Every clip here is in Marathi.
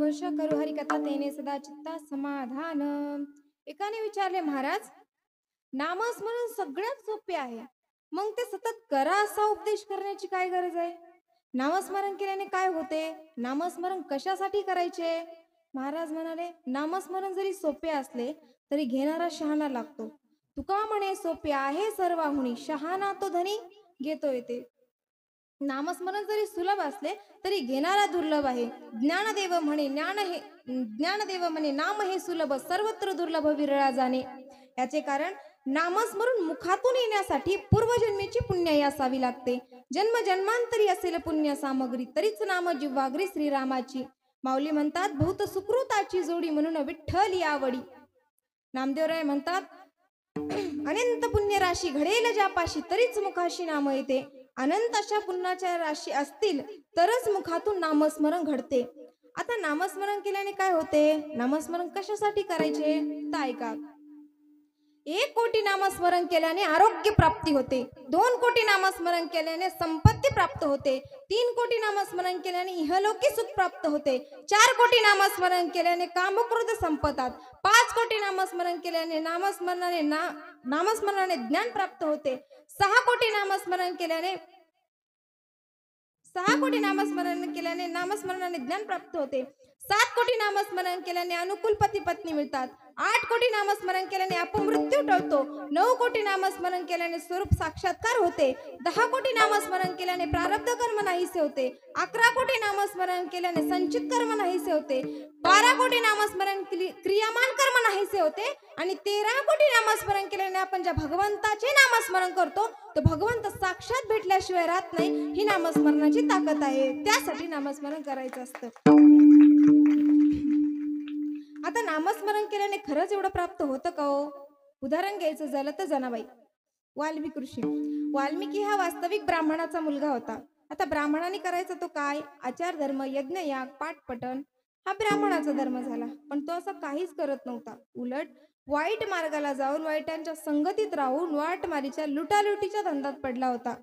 घोष करू हरी कथा तेने सदा चित्ता समाधान. एकाने विचारले, महाराज, नामस्मरण सगळ्यात सोपे आहे, मग ते सतत करा असा उपदेश करण्याची काय गरज आहे? नामस्मरण केल्याने काय होते? नामस्मरण कशासाठी करायचे? महाराज म्हणाले, नामस्मरण जरी सोपे असले तरी घेणारा शहाणा लागतो. तुका म्हणे सोपे आहे सर्वाहुनी, शहाणा तो धनी घेतो येते. नामस्मरण जरी सुलभ असले तरी घेणारा दुर्लभ आहे. ज्ञानदेव म्हणे नाम हे सुलभ, सर्वत्र दुर्लभ विरळा जाणे. याचे कारण नामस्मरण मुखातून येण्यासाठी पूर्वजन्मीची पुण्याई असावी लागते. जन्म जन्मांतरी असेल पुण्य सामग्री, तरीच नाम जिव्हाग्री श्रीरामाची. माऊली म्हणतात, भूत सुकृताची जोडी म्हणून विठ्ठल यावडी. नामदेवराय म्हणतात, अनंत पुण्य राशी घडेल ज्यापाशी, तरीच मुखाशी नाम येते. अनंत अशा पुण्याच्या राशी असतील तरच मुखातून नामस्मरण घडते. आता नामस्मरण केल्याने काय होते? नामस्मरण कशासाठी करायचे तर ऐका. 1,00,00,000 नामस्मरण केल्याने आरोग्य प्राप्ती होते. 2,00,00,000 नामस्मरण केल्याने संपत्ती प्राप्त होते. 3,00,00,000 नामस्मरण केल्याने इहलोकी सुख प्राप्त होते. 4,00,00,000 नामस्मरण केल्याने कामक्रोध संपतात. 5,00,00,000 नामस्मरण केल्याने नामस्मरणाने ज्ञान प्राप्त होते. 6,00,00,000 नामस्मरण केल्याने नामस्मरणाने ज्ञान प्राप्त होते. 7,00,00,000 नामस्मरण केल्याने अनुकूल पती पत्नी मिळतात. 8,00,00,000 नामस्मरण केल्याने अपमृत्यू टळतो. 9,00,00,000 नामस्मरण केल्याने स्वरूप साक्षात्कार होते. 10,00,00,000 नामस्मरण केल्याने प्रारब्ध कर्म नाहीसे होते. 11,00,00,000 नामस्मरण केल्याने संचित कर्म नाहीसे होते. 12,00,00,000 नामस्मरण क्रियामान कर्म नाहीसे होते. आणि 13,00,00,000 नामस्मरण केल्याने आपण ज्या भगवंताचे नामस्मरण करतो तो भगवंत साक्षात भेटल्याशिवाय राहत नाही. ही नामस्मरणाची ताकद आहे. त्यासाठी नामस्मरण करायचं असतं. आता नामस्मरण केल्याने खरंच एवढं प्राप्त होतं का हो? उदाहरण घ्यायचं झालं तर जनाबाई, वाल्मिकी ऋषी. वाल्मिकी हा वास्तविक ब्राह्मणाचा मुलगा होता. आता ब्राह्मणाने करायचा तो काय? आचार धर्म, यज्ञ याग, पाठपठण हा ब्राह्मणाचा धर्म झाला. पण तो असं काहीच करत नव्हता. उलट वाईट मार्गाला जाऊन, वाईटांच्या संगतीत राहून वाटमारीच्या लुटालुटीच्या धंद्यात पडला होता.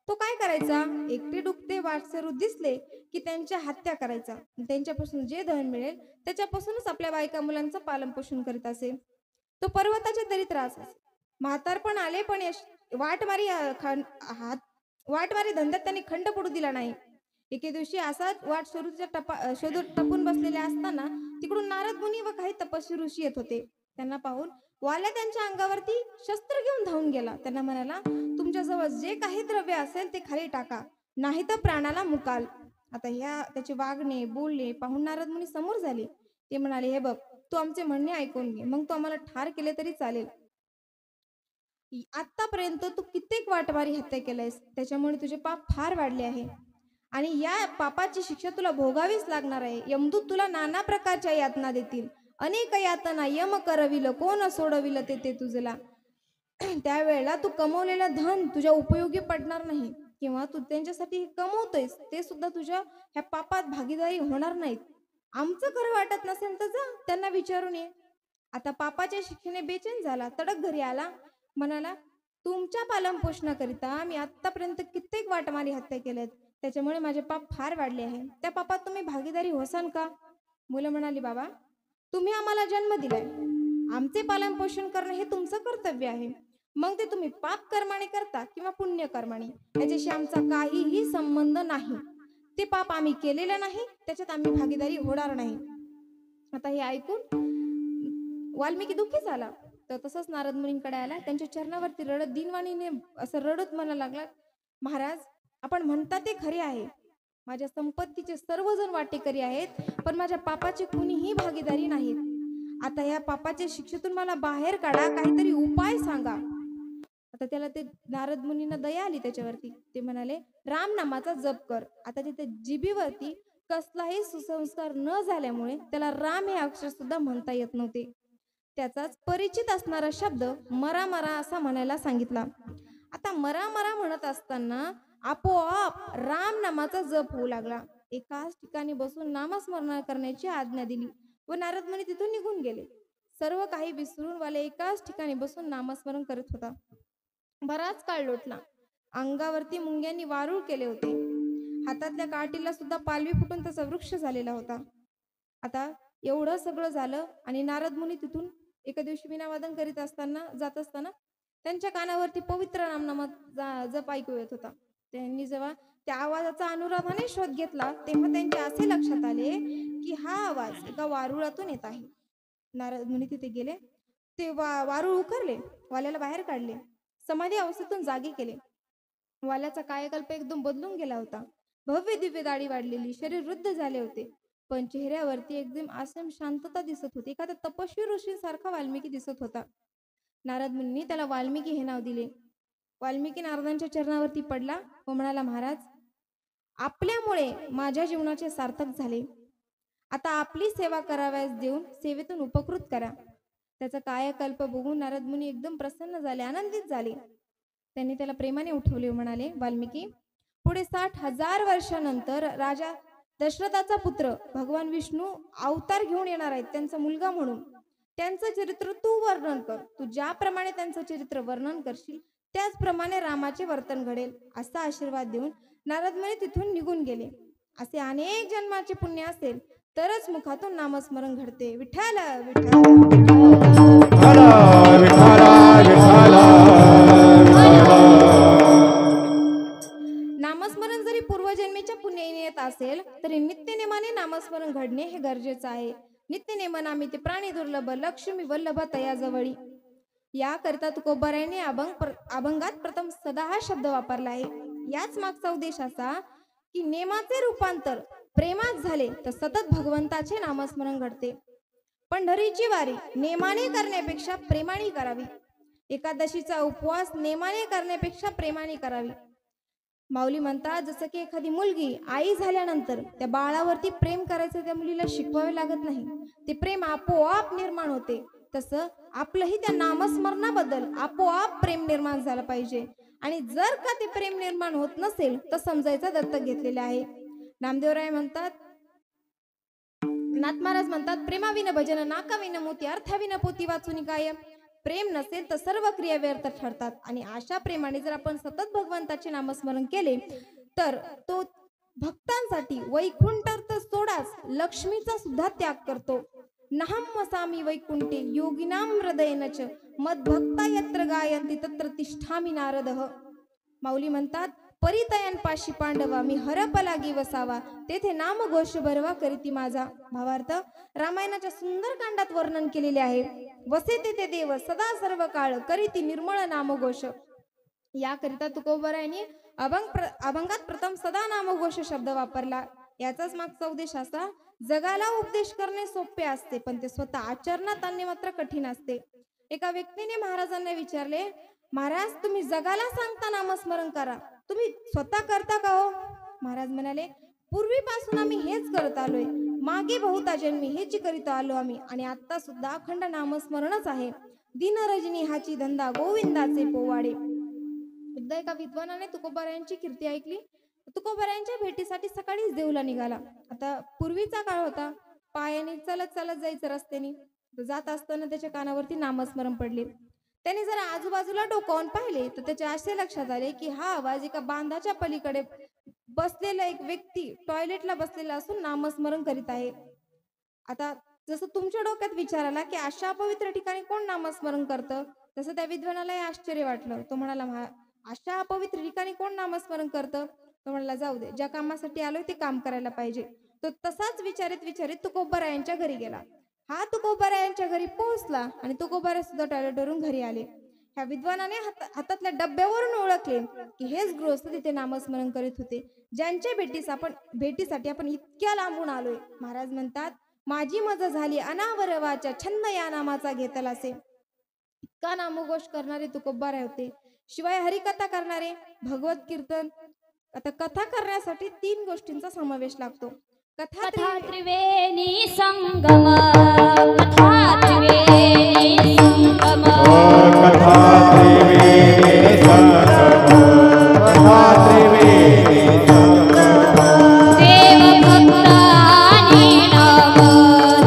तो काय करायचा? एकटे डुकते वाटसरू दिसले की त्यांच्या हत्या करायचा. त्यांच्यापासून जे धन मिळेल त्याच्यापासूनच आपल्या बायका मुलांचं पालनपोषण करीत असे. तो पर्वताच्या दरीत राहत असे. म्हातारपण आले पण वाटमारी धंद्यात त्यांनी खंड पडू दिला नाही. एके दिवशी असाच शोधून टपून बसलेले असताना तिकडून नारद मुनी व काही तपस्वी ऋषी येत होते. त्यांना पाहून वाल्या त्यांच्या अंगावरती शस्त्र घेऊन धावून गेला. त्यांना म्हणाला, तुमच्याजवळ जे काही द्रव्य असेल ते खाली टाका, नाही तर प्राणाला मुकाल. आता त्याचे वागणे बोलणे पाहून नारद मुनी समोर झाले. ते म्हणाले, हे बघ, तू आमचे म्हणणे ऐकून घे, मग तू आम्हाला ठार केले तरी चालेल. आतापर्यंत तू कित्येक वाटमारी हत्या केलायस, त्याच्यामुळे तुझे पाप फार वाढले आहे आणि या पापाची शिक्षा तुला भोगावीच लागणार आहे. यमदूत तुला नाना प्रकारच्या यातना देतील. अनेक यातना यम करविल, कोण सोडविल ते तुझला. त्यावेळेला तू कमवलेलं धन तुझ्या उपयोगी पडणार नाही, किंवा तू त्यांच्यासाठी कमवतोयस ते सुद्धा तुझ्या ह्या पापात भागीदारी होणार नाहीत. आमचं खरं वाटत नसेल तर जा, त्यांना विचारून ये. आता पापाच्या शिक्षेने बेचैन झाला. तडक घरी आला. म्हणाला, तुमच्या पालनपोषणाकरिता मी आतापर्यंत कित्येक वाटमारी हत्या केल्यात, त्याच्यामुळे माझे पाप फार वाढले आहे. त्या पापात तुम्ही भागीदारी होसाल का? मुलं म्हणाली, बाबा, तुम्ही आम्हाला जन्म दिलाय, आमचे पालनपोषण करणं हे तुमचं कर्तव्य आहे. मग ते तुम्ही पाप कर्माने करता किंवा पुण्य कर्माने, याच्याशी आमचा काहीही संबंध नाही. ते पाप आम्ही केलेलं नाही, त्याच्यात आम्ही भागीदारी होणार नाही. आता हे ऐकून वाल्मिकी दुःखी झाला. तर तसंच नारद मुनींकडे आला. त्यांच्या चरणावरती रडत दिनवाणीने असं रडत म्हणा लागला, महाराज, आपण म्हणता ते खरे आहे. माझ्या संपत्तीचे सर्वजण वाटेकरी आहेत, पण माझ्या पापाची कुणीही भागीदारी नाहीत. आता या पापाच्या शिक्षेतून मला बाहेर काढा, काहीतरी उपाय सांगा. आता त्याला ते नारद मुनींना दया आली त्याच्यावरती. ते म्हणाले, राम नामाचा जप कर. आता तिथे जिभेवरती कसलाही सुसंस्कार न झाल्यामुळे त्याला राम हे अक्षर सुद्धा म्हणता येत नव्हते. त्याचाच परिचित असणारा शब्द मरा मरा असा म्हणायला सांगितला. आता मरा मरा म्हणत असताना आपोआप राम नामाचा जप होऊ लागला. एकाच ठिकाणी बसून नामस्मरण करण्याची आज्ञा दिली व नारद मुनी तिथून निघून गेले. सर्व काही विसरून वाले एकाच ठिकाणी बसून नामस्मरण करत होता. बराच काळ लोटला. अंगावरती मुंग्यांनी वारूळ केले होते. हातातल्या काठीला सुद्धा पालवी फुटून त्याचा वृक्ष झालेला होता. आता एवढं सगळं झालं आणि नारद मुनी तिथून एका दिवशी वीणावादन करीत असताना जात असताना त्यांच्या कानावरती पवित्र नामनामात जप ऐकू येत होता. त्यांनी जेव्हा त्या आवाजाचा अनुराधाने शोध घेतला तेव्हा त्यांच्या असे लक्षात आले की हा आवाज एका वारुळातून येत आहे. नारद मुनी तिथे गेले. ते वारुळ उखरले, वाल्याला बाहेर काढले, समाधी अवस्थेतून जागे केले. वाल्याचा कायाकल्प एकदम बदलून गेला होता. भव्य दिव्य दाढी वाढलेली, शरीर वृद्ध झाले होते, पण चेहऱ्यावरती एकदम आसम शांतता दिसत होती. एखाद्या तपस्वी ऋषींसारखा वाल्मिकी दिसत होता. नारद मुनींनी त्याला वाल्मिकी हे नाव दिले. वाल्मिकी नारदांच्या चरणावरती पडला व म्हणाला, महाराज, आपल्यामुळे माझ्या जीवनाचे सार्थक झाले. आता आपली सेवा कराव्यास देऊन सेवेतून उपकृत करा. त्याचा कायाकल्प बघून नारद मुनी एकदम प्रसन्न झाले, आनंदित झाले. त्यांनी त्याला प्रेमाने उठवले व म्हणाले, वाल्मिकी, पुढे 60,000 वर्षानंतर राजा दशरथाचा पुत्र भगवान विष्णू अवतार घेऊन येणार आहेत, त्यांचा मुलगा म्हणून. त्यांचं चरित्र तू वर्णन कर. तू ज्याप्रमाणे त्यांचं चरित्र वर्णन करशील त्याचप्रमाणे रामाचे वर्तन घडेल, असा आशीर्वाद देऊन नारद मुनी तिथून निघून गेले. असे अनेक जन्माचे पुण्य असेल तरच मुखातून नामस्मरण घडते. विठ्ठल विठ्ठल नामस्मरण जरी पूर्वजन्मीच्या पुण्याने येत असेल तरी नित्यनेमाने नामस्मरण घडणे हे गरजेचं आहे. नित्यनेमन आम्ही ते प्राणी दुर्लभ लक्ष्मी वल्लभ तयाजवळी. याकरिता तुकोबारायांनी अभंगात प्रथम सदा हा शब्द वापरला आहे. याच मागचा उद्देश असा की नेमाचे रूपांतर प्रेमात झाले तर सतत भगवंताचे नामस्मरण घडते. पंढरीची वारी नेमाने करण्यापेक्षा प्रेमाने करावी. एकादशीचा उपवास नेमाने करण्यापेक्षा प्रेमाने करावी. माऊली म्हणतात, जसं की एखादी मुलगी आई झाल्यानंतर त्या बाळावरती प्रेम करायचं त्या मुलीला शिकवावे लागत नाही, ते प्रेम आपोआप निर्माण होते. तसं आपलंही त्या नामस्मरणाबद्दल आपोआप प्रेम निर्माण झालं पाहिजे. आणि जर का ते प्रेम निर्माण होत नसेल तर समजायचं दत्तक घेतलेलं आहे. नामदेवराय म्हणतात, नाथ महाराज म्हणतात, प्रेमाविन भजन नाकाविन मोती अर्थाविन पोती वाचून काय. प्रेम नसेल तर सर्व क्रिया व्यर्थ ठरतात. आणि अशा प्रेमाने जर आपण सतत भगवंताचे नामस्मरण केले तर तो भक्तांसाठी वैकुंठ तर सोडाच लक्ष्मीचा सुद्धा त्याग करतो. नहम वसामी वैकुंठे योगिनाम हृदयेनच मद्भक्ता यत्र गायन्ति तत्र तिष्ठामि नारदः. माऊली म्हणतात, परितयांपाशी पांडवा मी हरपलागी वसावा, तेथे नामघोष भरवा करीती माझा. भावार्थ, रामायणाच्या सुंदर कांडात वर्णन केलेले आहे. वसे तेथे देव सदा सर्व काळ करीती निर्मळ नामघोष. याकरिता तुकोबारायांनी अभंगात प्रथम सदा नामघोष शब्द वापरला. याचाच मागचा उद्देश असा, जगाला उपदेश करणे सोपे असते पण ते स्वतः आचरणात आणणे मात्र कठीण असते. एका व्यक्तीने महाराजांना विचारले, महाराज, तुम्ही जगाला सांगता नामस्मरण करा, तुम्ही स्वतः करता का हो? महाराज म्हणाले, पूर्वीपासून आम्ही हेच करत आलोय. मागे बहुता जन्मी हेच करीत आलो आम्ही आणि आता सुद्धा अखंड नामस्मरणच आहे. दिन रजनी हाची धंदा गोविंदाचे पोवाडे. एकदा एका विद्वानाने तुकोबारायांची कीर्ती ऐकली. तुकोबारायांच्या भेटीसाठी सकाळीच देऊला निघाला. आता पूर्वीचा काळ होता, पायाने चालत चालत जायचं रस्त्याने. जात असताना त्याच्या कानावरती नामस्मरण पडले. त्याने जरा आजूबाजूला डोकावून पाहिले तर त्याच्या असे लक्षात आले की हा आवाज एका बांधाच्या पलीकडे बसलेला एक व्यक्ती टॉयलेटला बसलेला असून नामस्मरण करीत आहे. आता जसं तुमच्या डोक्यात विचार आला की अशा पवित्र ठिकाणी कोण नामस्मरण करतं, तसं त्या विद्वानालाही आश्चर्य वाटलं. तो म्हणाला, अशा पवित्र ठिकाणी कोण नामस्मरण करतं? तो म्हणाला, जाऊ दे, ज्या कामासाठी आलोय ते काम करायला पाहिजे. तो तसाच विचारित विचारित तुकोबारायांच्या घरी गेला. हा तुकोबारायांच्या घरी पोहोचला आणि तुकोबारा सुद्धा टॉयलेटवरून घरी आले. ह्या विद्वानाने हातातल्या डब्यावरून ओळखले की हेच गृहस्थ तिथे नामस्मरण करीत होते, ज्यांच्या भेटीसाठी आपण इतक्या लांबून आलोय. महाराज म्हणतात, माझी मजा झाली अनावरवाच्या छंद या नामाचा घेतला असे. इतका नामघोष करणारे तुकोबारा होते. शिवाय हरिकथा करणारे, भगवत कीर्तन. आता कथा करण्यासाठी 3 गोष्टींचा समावेश लागतो. कथा त्रिवेणी संगम, कथा त्रिवेणी संगम, कथा त्रिवेणी संगम, कथा त्रिवेणी संगम. देव भक्त आणि नाम,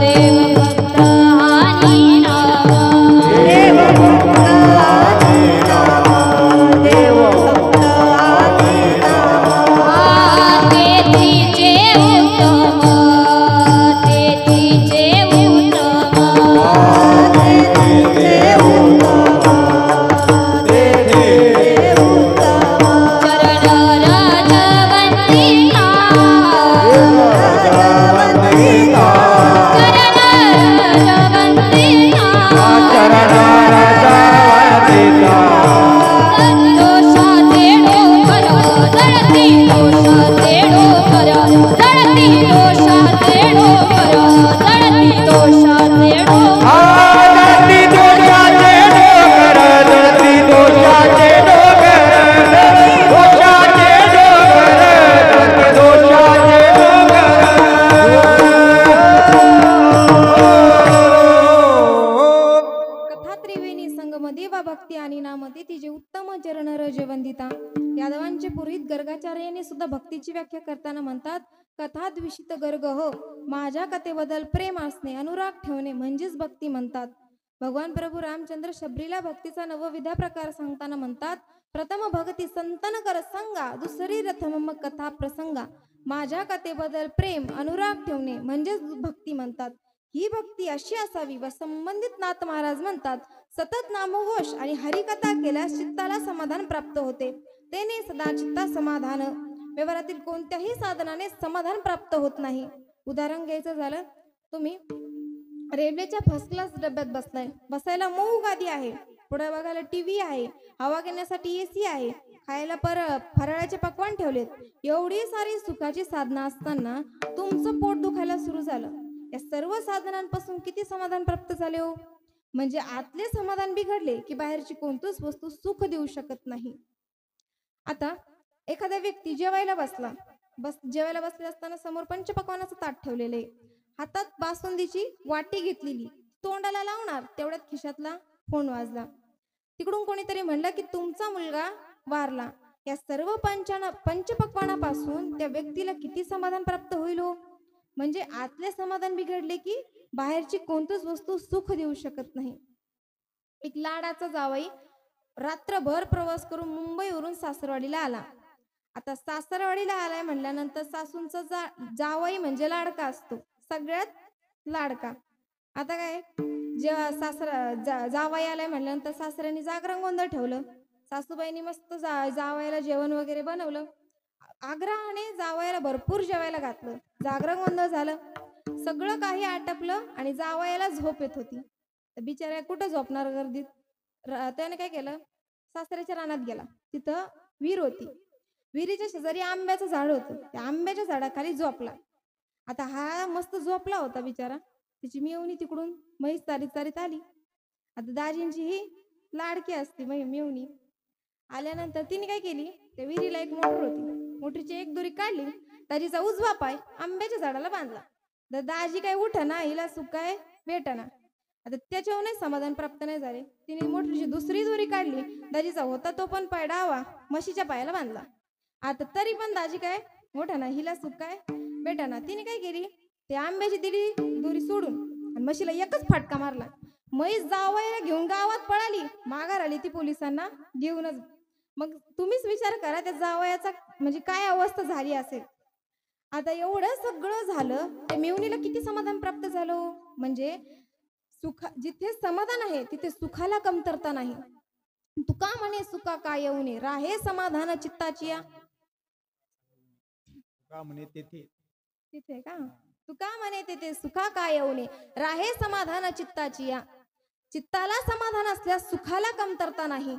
देव भक्त आणि नाम, देव भक्त आणि नाम, देव भक्त आणि नाम. तेथीचे उत्तम, तेथीचे भक्ती आणि नामते तिचे उत्तम चरण रज वंदिता. यादवांचे पुरोहित गर्गाचार्याने सुद्धा भक्तीची व्याख्या करताना म्हणतात, कथा द्विषित गर्ग हो, माझ्या कथेबद्दल प्रेम असणे, अनुराग ठेवणे म्हणजेच भक्ती म्हणतात. भगवान प्रभू रामचंद्र शबरीला भक्तीचा नवविधा प्रकार सांगताना म्हणतात, प्रथम भक्ती संतन कर संगा, दुसरी रथम कथा प्रसंगा. माझ्या कथेबद्दल प्रेम अनुराग ठेवणे म्हणजेच भक्ती म्हणतात. ही भक्ती अशी असावी व संबंधित नाथ महाराज म्हणतात, सतत नामघोष आणि हरिकथा केल्यास चित्ताला समाधान प्राप्त होते. तेने सदा चित्ता समाधान. व्यवहारातील कोणत्याही साधनाने समाधान प्राप्त होत नाही. उदाहरण घ्यायचं झालं, तुम्ही रेल्वेच्या फर्स्ट क्लास डब्यात बसलाय, बसायला मऊ गादी आहे, पुढे बघायला टीव्ही आहे, हवा घेण्यासाठी एसी आहे, खायला फराळाचे पक्वान ठेवलेत. एवढी सारी सुखाची साधना असताना तुमचं पोट दुखायला सुरू झालं. या सर्व साधनांपासून किती समाधान प्राप्त झाले हो? म्हणजे आतले समाधान बिघडले की बाहेरची कोणतीच वस्तू सुख देऊ शकत नाही. आता एखादा व्यक्ती जेवायला बसले असताना समोर पंचपक्वानाचं ताट ठेवलेलं आहे, हातात बासुंदीची वाटी घेतलेली, तोंडाला लावणार तेवढ्यात खिशातला फोन वाजला. तिकडून कोणीतरी म्हणलं की तुमचा मुलगा वारला. या सर्व पंचपक्वानापासून त्या व्यक्तीला किती समाधान प्राप्त होईल हो? म्हणजे आतले समाधान बिघडले की बाहेरची कोणतीच वस्तू सुख देऊ शकत नाही. एक लाडाचा जावई रात्रभर प्रवास करून मुंबईवरून सासरवाडीला आला. आता सासरवाडीला आलाय म्हणल्यानंतर सासूंचा जावई म्हणजे लाडका असतो, सगळ्यात लाडका. आता काय, जेव्हा जावई आलाय म्हणल्यानंतर सासऱ्यांनी जागरण गोंधळ ठेवलं. सासूबाईंनी मस्त जावयाला जेवण वगैरे बनवलं. आग्रहाने जावयाला भरपूर जेवायला घातलं. जागरण गोंधळ झालं, सगळं काही आटपलं आणि जावयाला झोप येत होती. तर बिचाऱ्या कुठं झोपणार गर्दीत? त्याने काय केलं, सासऱ्याच्या रानात गेला. तिथं विहीर होती, विहिरीच्या शेजारी आंब्याचं झाड होतं. त्या आंब्याच्या झाडाखाली झोपला. आता हा मस्त झोपला होता बिचारा. तिची मेवणी तिकडून म्हैस चारीत आली. आता दाजींची ही लाडकी असते मेवणी. आल्यानंतर तिने काय केली, त्या विहिरीला एक मोटर होती, मोटरीची एक दोरी काढली, दाजीचा उजवा पाय आंब्याच्या झाडाला बांधला. तर दाजी काय उठना, हिला सुख काय भेटना. आता त्याच्याहूनही समाधान प्राप्त नाही झाले. तिने मोटरीची दुसरी दोरी काढली, दाजीचा होता तो पण पाय डावा म्हशीच्या पायाला बांधला. आता तरी पण दाजी काय मोठा, हिला सुख काय भेटना. तिने काय केली, ते आंब्याची दोरी सोडून आणि म्हशीला एकच फटका मारला. म्हैस जावयाला घेऊन गावात पळाली, माघार आली ती पोलिसांना घेऊनच. मग तुम्हीच विचार करा त्या जावयाचा म्हणजे काय अवस्था झाली असेल. आता एवढं सगळं झालं, त्या मेवणीला किती समाधान प्राप्त झालं. म्हणजे जिथे समाधान आहे तिथे सुखाला कमतरता नाही. तुका म्हणे सुखा काय येऊ नये, राहे समाधान चित्ताची या. तिथे का तुका म्हणे तेथे सुखा काय येऊ नये, राहे समाधान चित्ताची या. चित्ताला समाधान असल्यास सुखाला कमतरता नाही.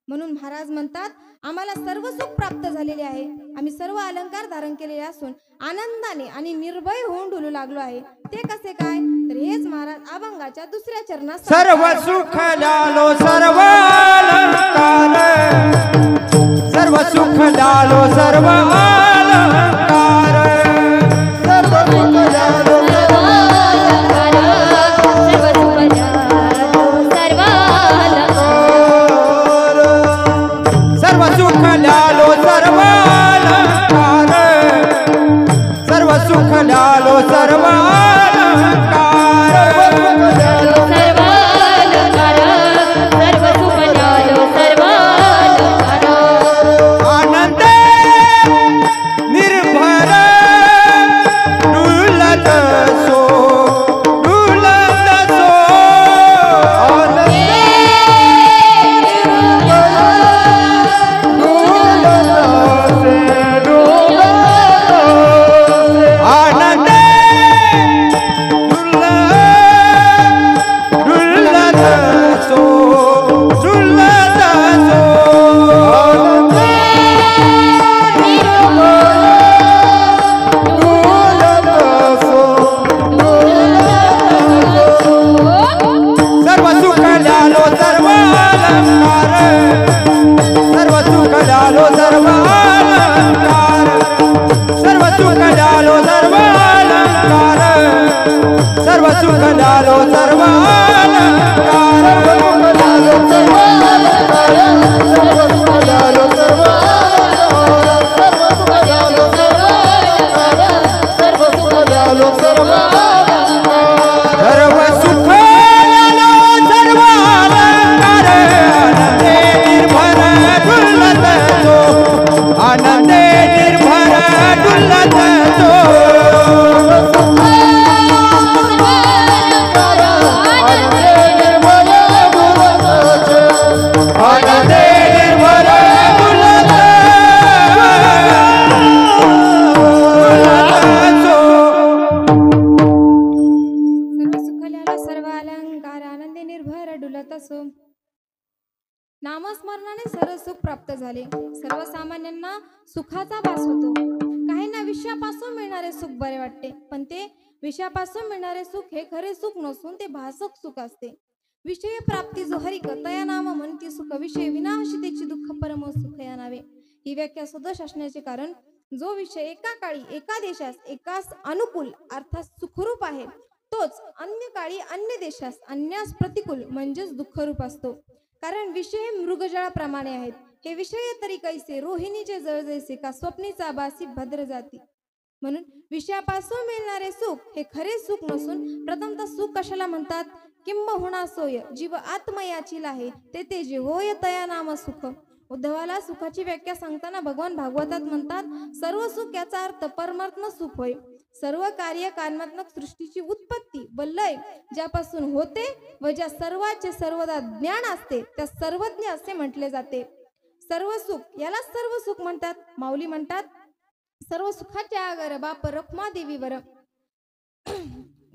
म्हणून महाराज म्हणतात, आम्हाला सर्व सुख प्राप्त झालेले आहे. आम्ही सर्व अलंकार धारण केलेले असून आनंदाने आणि निर्भय होऊन डुलू लागलो आहे. ते कसे काय, तर हेच महाराज अभंगाच्या दुसऱ्या चरणात सर्व सुख लालो सर्व अलंकार, सर्व सुख लालो सर्व अलंकार, सर्व सुख लालो लालो सर्व अलंकार, सर्व अलंकार, सर्व सुख लालो सर्व अलंकार. आनंदे निर्भर डुलत सो, डुलत सो, आनंदे डुलत से सर्व सुख लालो सर्व अलंकार, सर्व सुख लालो सर्व अलंकार. असो. नामस्मरणाने सर्व सुख प्राप्त झाले. सर्वसामान्यांना सुखाचा भास होतो. काहींना विषयापासून मिळणारे सुख बरे वाटते, पण ते विषयापासून मिळणारे सुख हे खरे सुख नसून ते भासक सुख असते. विषय प्राप्ती जो हरिक तया नाम म्हणती सुख, विषय विनाशी त्याची दुःख परम सुख या नावे. ही व्याख्या सदोष असण्याचे कारण जो विषय एका काळी एका देशास एकास अनुकूल अर्थात सुखरूप आहे, तोच अन्य काळी अन्य देशास अन्यास प्रतिकूल म्हणजेच दुःखरूप असतो. कारण विषय मृगजळाप्रमाणे आहेत. हे विषय तरी कैसे रोहिणीचे जळ जैसे का स्वप्नीचा बासी भद्र जाती. म्हणून विषयापासून मिळणारे सुख हे खरे सुख नसून प्रथमतः सुख कशाला म्हणतात? किंबहुना सोय जीव आत्मयाची आहे ते जे होय तया नाम सुख. उद्धवाला सुखाची व्याख्या सांगताना भगवान भागवतात म्हणतात, सर्व सुख याचा अर्थ परमात्म सुख होय. सर्व कार्य कामात्मक सृष्टीची उत्पत्ती व लय ज्यापासून होते व ज्या सर्वाचे सर्वदा ज्ञान असते त्या सर्वज्ञ असे म्हटले जाते. सर्व सुख याला सर्व सुख म्हणतात. माऊली म्हणतात, सर्व सुखाचे आगर बाप रखमा देवीवर.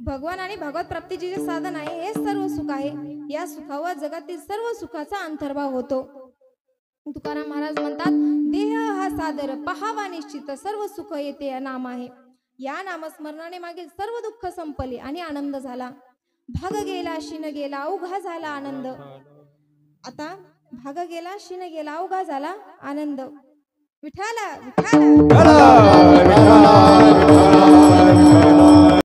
भगवान आणि भगवत प्राप्तीचे जे साधन आहे हे सर्व सुख आहे. या सुखावर जगातील सर्व सुखाचा अंतर्भाव होतो. तुकाराम महाराज म्हणतात, देह हा सादर पहावा निश्चित सर्व सुख येते या नाम आहे. या नामस्मरणाने मागील सर्व दुःख संपले आणि आनंद झाला. भाग गेला शिन गेला अवघा झाला आनंद. आता भाग गेला शिन गेला अवघा झाला आनंद. विठाला विठाला